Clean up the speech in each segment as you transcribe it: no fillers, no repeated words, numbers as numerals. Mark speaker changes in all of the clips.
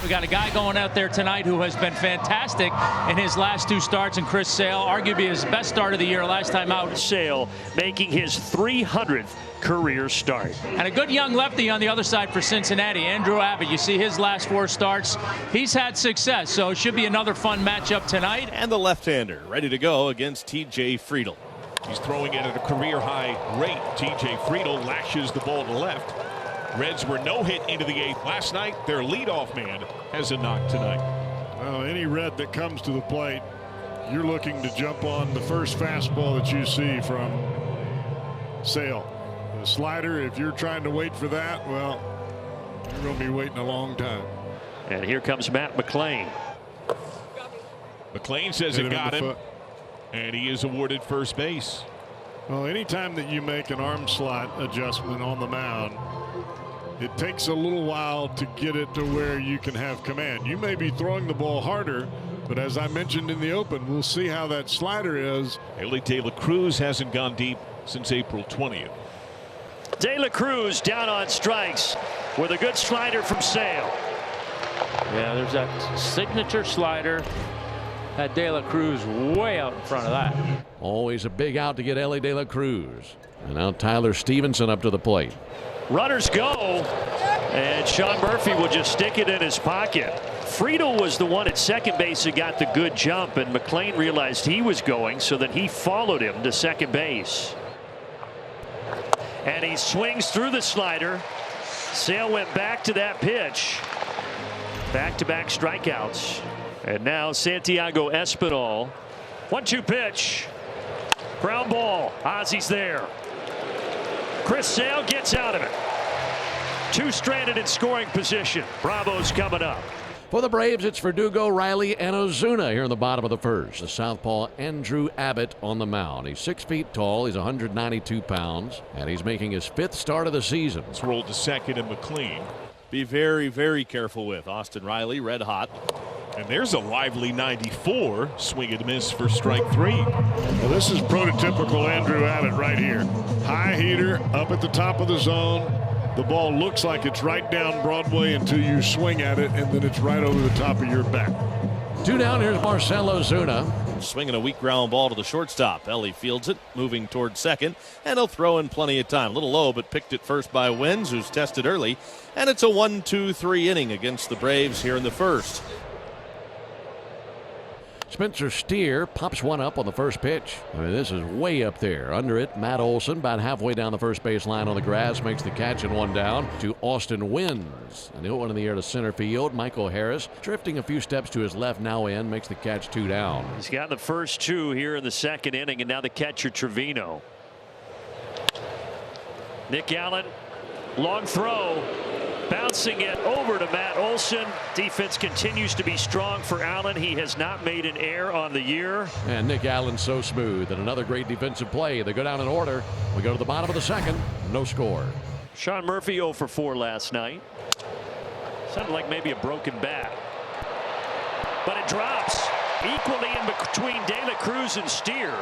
Speaker 1: We got a guy going out there tonight who has been fantastic in his last 2 starts, and Chris Sale, arguably his best start of the year last time out.
Speaker 2: Sale making his 300th career start.
Speaker 1: And a good young lefty on the other side for Cincinnati, Andrew Abbott. You see his last 4 starts. He's had success, so it should be another fun matchup tonight.
Speaker 3: And the left-hander ready to go against T.J. Friedl.
Speaker 4: He's throwing it at a career-high rate. T.J. Friedl lashes the ball to left. Reds were no hit into the 8th last night. Their leadoff man has a knock tonight.
Speaker 5: Well, any Red that comes to the plate, you're looking to jump on the first fastball that you see from Sale. The slider, if you're trying to wait for that, well, you're going to be waiting a long time.
Speaker 2: And here comes Matt McLain.
Speaker 4: McLain says it got him, and he is awarded first base.
Speaker 5: Well, anytime that you make an arm slot adjustment on the mound, it takes a little while to get it to where you can have command. You may be throwing the ball harder, but as I mentioned in the open, we'll see how that slider is.
Speaker 4: Ellie De La Cruz hasn't gone deep since April 20th.
Speaker 2: De La Cruz down on strikes with a good slider from Sale.
Speaker 1: Yeah, there's that signature slider. Had De La Cruz way out in front of that.
Speaker 6: Always a big out to get Ellie De La Cruz. And now Tyler Stevenson up to the plate.
Speaker 2: Runners go, and Sean Murphy will just stick it in his pocket. Friedl was the one at second base who got the good jump, and McLain realized he was going, so that he followed him to second base. And he swings through the slider. Sale went back to that pitch. Back-to-back strikeouts. And now Santiago Espinal. 1-2 pitch. Ground ball. Ozzy's there. Chris Sale gets out of it. 2 stranded in scoring position. Bravo's coming up.
Speaker 6: For the Braves, it's Verdugo, Riley, and Ozuna here in the bottom of the first. The southpaw Andrew Abbott on the mound. He's 6 feet tall. He's 192 pounds, and he's making his 5th start of the season.
Speaker 4: It's rolled to second, and McLean.
Speaker 3: Be very, very careful with Austin Riley, red hot.
Speaker 4: And there's a lively 94. Swing and miss for strike 3.
Speaker 5: Well, this is prototypical Andrew Abbott right here. High heater up at the top of the zone. The ball looks like it's right down Broadway until you swing at it, and then it's right over the top of your back.
Speaker 6: 2 down. Here's Marcell Ozuna.
Speaker 3: Swinging a weak ground ball to the shortstop. Ellie fields it, moving towards second, and he'll throw in plenty of time. A little low, but picked it first by Wins, who's tested early. And it's a 1-2-3 inning against the Braves here in the first.
Speaker 6: Spencer Steer pops one up on the first pitch. I mean, this is way up there. Under it, Matt Olson, about halfway down the first base line on the grass, makes the catch and 1 down to Austin Wins. And he'll one in the air to center field. Michael Harris drifting a few steps to his left, now in, makes the catch 2 down.
Speaker 2: He's got the first 2 here in the second inning, and now the catcher Trevino. Nick Allen, long throw. Bouncing it over to Matt Olson. Defense continues to be strong for Allen. He has not made an error on the year.
Speaker 6: And Nick Allen's so smooth. And another great defensive play. They go down in order. We go to the bottom of the second. No score.
Speaker 2: Sean Murphy 0 for 4 last night. Sounded like maybe a broken bat. But it drops equally in between De La Cruz and Steer.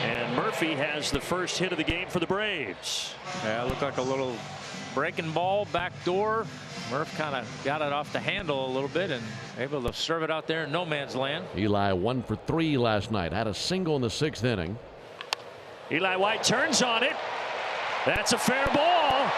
Speaker 2: And Murphy has the first hit of the game for the Braves.
Speaker 1: Yeah, it looked like a little breaking ball back door. Murph kind of got it off the handle a little bit and able to serve it out there in no man's land.
Speaker 6: Eli 1 for 3 last night. Had a single in the 6th inning.
Speaker 2: Eli White turns on it. That's a fair ball.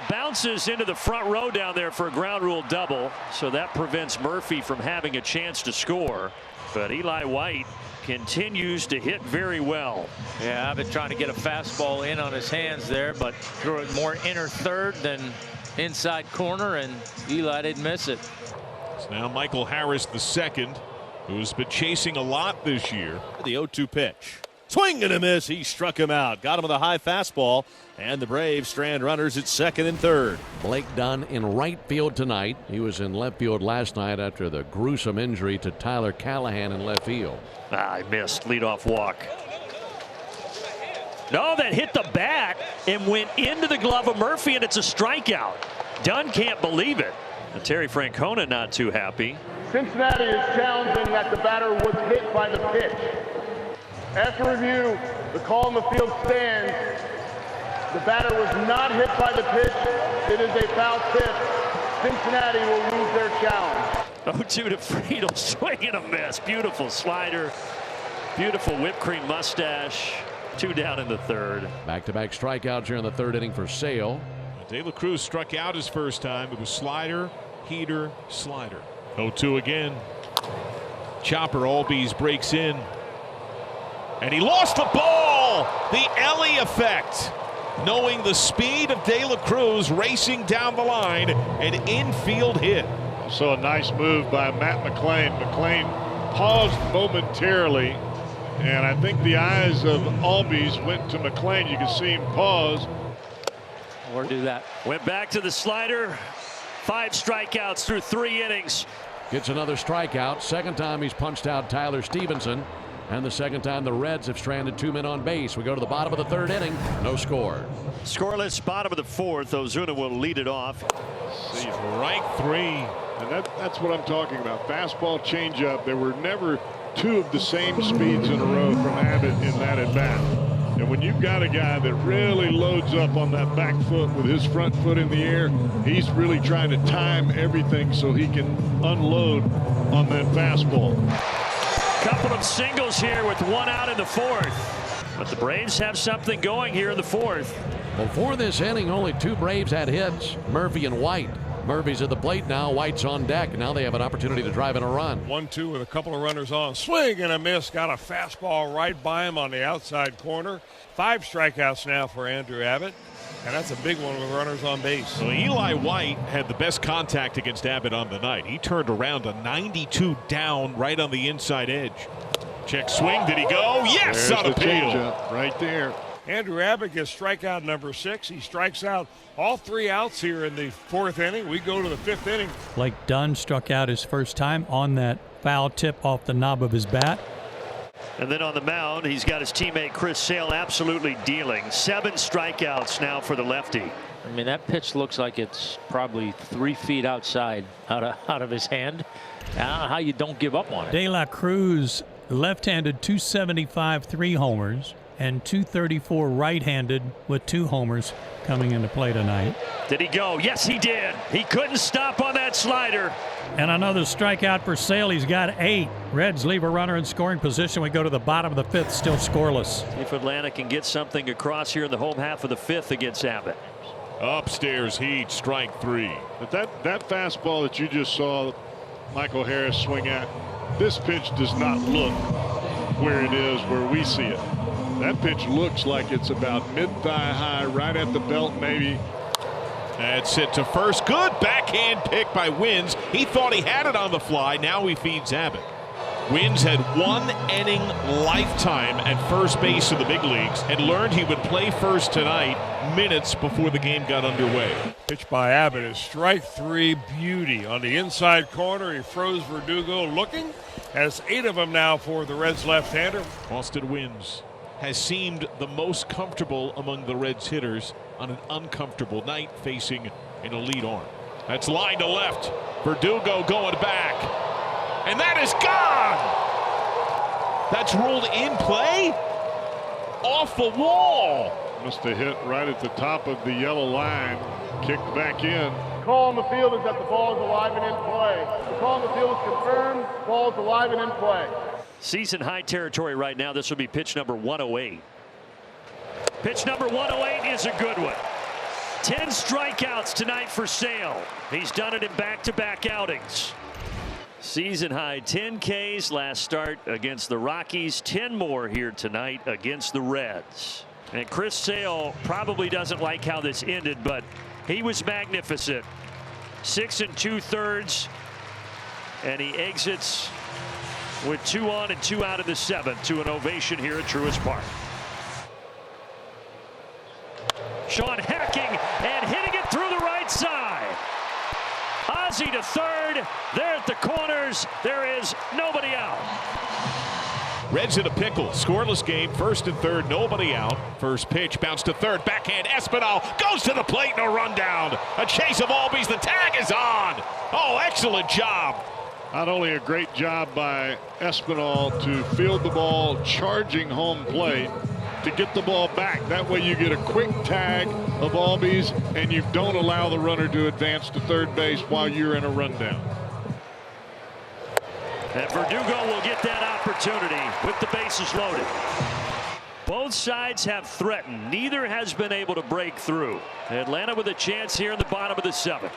Speaker 2: Bounces into the front row down there for a ground rule double. So that prevents Murphy from having a chance to score. But Eli White continues to hit very well.
Speaker 1: Yeah, I've been trying to get a fastball in on his hands there, but threw it more inner third than inside corner, and Eli didn't miss it.
Speaker 4: It's now Michael Harris the second, who's been chasing a lot this year.
Speaker 3: The 0-2 pitch. Swing and a miss. He struck him out. Got him with a high fastball. And the Braves strand runners at second and third.
Speaker 6: Blake Dunn in right field tonight. He was in left field last night after the gruesome injury to Tyler Callahan in left field.
Speaker 2: I missed leadoff walk. No, that hit the bat and went into the glove of Murphy, and it's a strikeout. Dunn can't believe it. And Terry Francona not too happy.
Speaker 7: Cincinnati is challenging that the batter was hit by the pitch. After review, the call in the field stands. The batter was not hit by the pitch. It is a foul tip. Cincinnati will lose their challenge.
Speaker 2: 0-2 to Friedel, swing and a miss. Beautiful slider, beautiful whipped cream mustache. 2 down in the third.
Speaker 6: Back-to-back strikeouts here in the third inning for Sale.
Speaker 4: De La Cruz struck out his first time. It was slider, heater, slider. 0-2 again. Chopper Albies breaks in. And he lost the ball! The Ellie effect. Knowing the speed of De La Cruz racing down the line, an infield hit.
Speaker 5: So a nice move by Matt McLean. McLean paused momentarily, and I think the eyes of Albies went to McLean. You can see him pause.
Speaker 1: Or do that.
Speaker 2: Went back to the slider. 5 strikeouts through 3 innings.
Speaker 6: Gets another strikeout. Second time he's punched out Tyler Stevenson. And the second time the Reds have stranded 2 men on base. We go to the bottom of the third inning. No score.
Speaker 2: Scoreless, bottom of the fourth. Ozuna will lead it off.
Speaker 4: Strike 3.
Speaker 5: And that's what I'm talking about. Fastball, changeup. There were never 2 of the same speeds in a row from Abbott in that at bat. And when you've got a guy that really loads up on that back foot with his front foot in the air, he's really trying to time everything so he can unload on that fastball.
Speaker 2: Couple of singles here with 1 out in the fourth. But the Braves have something going here in the fourth.
Speaker 6: Before this inning, only 2 Braves had hits, Murphy and White. Murphy's at the plate now, White's on deck. Now they have an opportunity to drive in a run.
Speaker 8: 1-2 with a couple of runners on. Swing and a miss. Got a fastball right by him on the outside corner. 5 strikeouts now for Andrew Abbott. And that's a big one with runners on base.
Speaker 4: So Eli White had the best contact against Abbott on the night. He turned around a 92 down right on the inside edge. Check swing. Did he go? Yes,
Speaker 5: There's
Speaker 4: on
Speaker 5: the
Speaker 4: appeal.
Speaker 5: changeup right there.
Speaker 8: Andrew Abbott gets strikeout number 6. He strikes out all 3 outs here in the 4th inning. We go to the 5th inning.
Speaker 9: Blake Dunn struck out his first time on that foul tip off the knob of his bat.
Speaker 2: And then on the mound, he's got his teammate Chris Sale absolutely dealing. 7 strikeouts now for the lefty.
Speaker 1: I mean, that pitch looks like it's probably 3 feet outside out of his hand. I don't know how you don't give up on it.
Speaker 9: De La Cruz, left-handed, 275, 3 homers, and 234 right-handed with 2 homers coming into play tonight.
Speaker 2: Did he go? Yes, he did. He couldn't stop on that slider.
Speaker 9: And another strikeout for Sale. He's got 8. Reds leave a runner in scoring position. We go to the bottom of the 5th, still scoreless.
Speaker 2: If Atlanta can get something across here in the home half of the 5th against Abbott.
Speaker 4: Upstairs heat, strike 3.
Speaker 5: But that fastball that you just saw Michael Harris swing at, this pitch does not look where it is where we see it. That pitch looks like it's about mid-thigh high, right at the belt maybe.
Speaker 4: That's hit to first. Good backhand pick by Wins. He thought he had it on the fly. Now he feeds Abbott. Wins had 1 inning lifetime at first base in the big leagues and learned he would play first tonight minutes before the game got underway.
Speaker 8: Pitch by Abbott is strike 3 beauty. On the inside corner, he froze Verdugo looking. Has 8 of them now for the Reds left-hander.
Speaker 4: Austin Wins has seemed the most comfortable among the Reds hitters on an uncomfortable night facing an elite arm. That's line to left. Verdugo going back. And that is gone. That's ruled in play. Off the wall.
Speaker 5: Must have hit right at the top of the yellow line. Kicked back in.
Speaker 7: The call on the field is that the ball is alive and in play. The call on the field is confirmed. Ball is alive and in play.
Speaker 2: Season high territory right now. This will be pitch number 108. Pitch number 108 is a good one. 10 strikeouts tonight for Sale. He's done it in back-to-back outings. Season high 10 Ks last start against the Rockies. 10 more here tonight against the Reds. And Chris Sale probably doesn't like how this ended, but he was magnificent. 6 2/3, and he exits with 2 on and 2 out of the 7th to an ovation here at Truist Park. Sean hacking and hitting it through the right side. Ozzy to third. There at the corners. There is nobody out.
Speaker 4: Reds in a pickle. Scoreless game. First and third. Nobody out. First pitch. Bounce to third. Backhand. Espinal goes to the plate and a rundown. A chase of Albies. The tag is on. Oh, excellent job.
Speaker 5: Not only a great job by Espinal to field the ball charging home plate, to get the ball back. That way you get a quick tag of Albies, and you don't allow the runner to advance to third base while you're in a rundown.
Speaker 2: And Verdugo will get that opportunity with the bases loaded. Both sides have threatened. Neither has been able to break through. Atlanta with a chance here in the bottom of the 7th.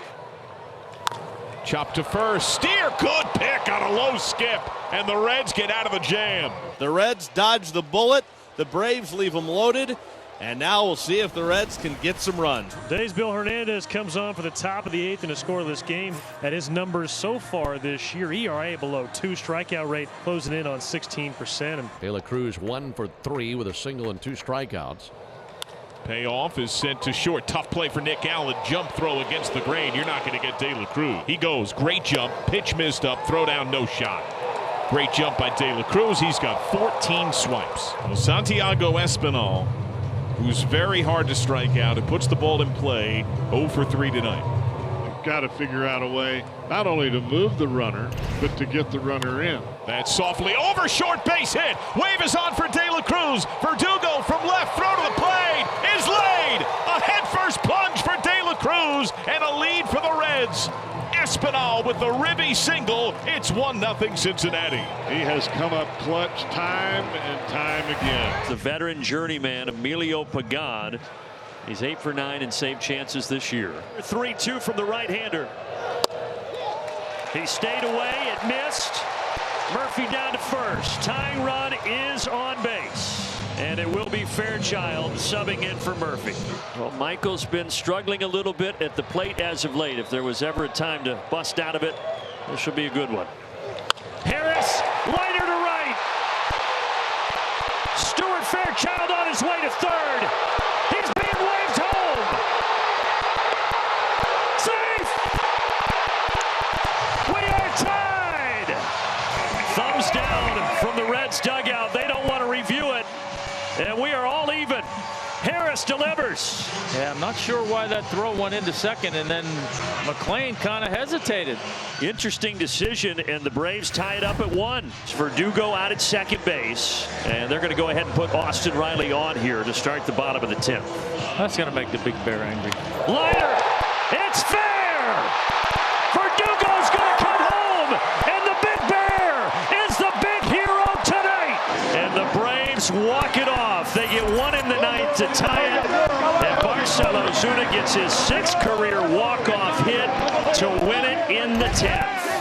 Speaker 4: Chop to first. Steer. Good pick on a low skip. And the Reds get out of the jam.
Speaker 3: The Reds dodge the bullet. The Braves leave them loaded. And now we'll see if the Reds can get some runs.
Speaker 10: Today's Bill Hernandez comes on for the top of the 8th in a scoreless game. At his numbers so far this year, ERA below 2, strikeout rate closing in on 16%. And
Speaker 6: De La Cruz 1 for 3 with a single and 2 strikeouts.
Speaker 4: Payoff is sent to short. Tough play for Nick Allen. Jump throw against the grain. You're not going to get De La Cruz. He goes. Great jump. Pitch missed up. Throw down. No shot. Great jump by De La Cruz. He's got 14 swipes. Well, Santiago Espinal, who's very hard to strike out, and puts the ball in play. 0 for 3 tonight.
Speaker 5: You've got to figure out a way not only to move the runner, but to get the runner in.
Speaker 4: That's softly over, short base hit. Wave is on for De La Cruz. Verdugo from left, throw to the plate is laid. A head-first plunge for De La Cruz, and a lead for the Reds. Espinal with the ribby single. It's 1-0 Cincinnati.
Speaker 5: He has come up clutch time and time again.
Speaker 2: The veteran journeyman Emilio Pagan. He's 8 for 9 in save chances this year. 3-2 from the right-hander. He stayed away. It missed. Murphy down to first. Tying run is on base. And it will be Fairchild subbing in for Murphy. Well, Michael's been struggling a little bit at the plate as of late. If there was ever a time to bust out of it, this should be a good one. Harris, liner to right. Stuart Fairchild on his way to third. He's being waved home. Safe. We are tied. Thumbs down from the Reds dugout. They don't want to review it. And we are all even. Harris delivers.
Speaker 1: Yeah, I'm not sure why that throw went into second, and then McLean kind of hesitated.
Speaker 2: Interesting decision, and the Braves tie it up at 1. It's Verdugo out at second base, and they're going to go ahead and put Austin Riley on here to start the bottom of the 10th.
Speaker 1: That's going to make the Big Bear angry.
Speaker 2: Liner, it's fair. Verdugo's going to come home, and the Big Bear is the big hero tonight. And the Braves walk it off. They get 1 in the 9th to tie it, and Marcell Ozuna gets his 6th career walk-off hit to win it in the 10th.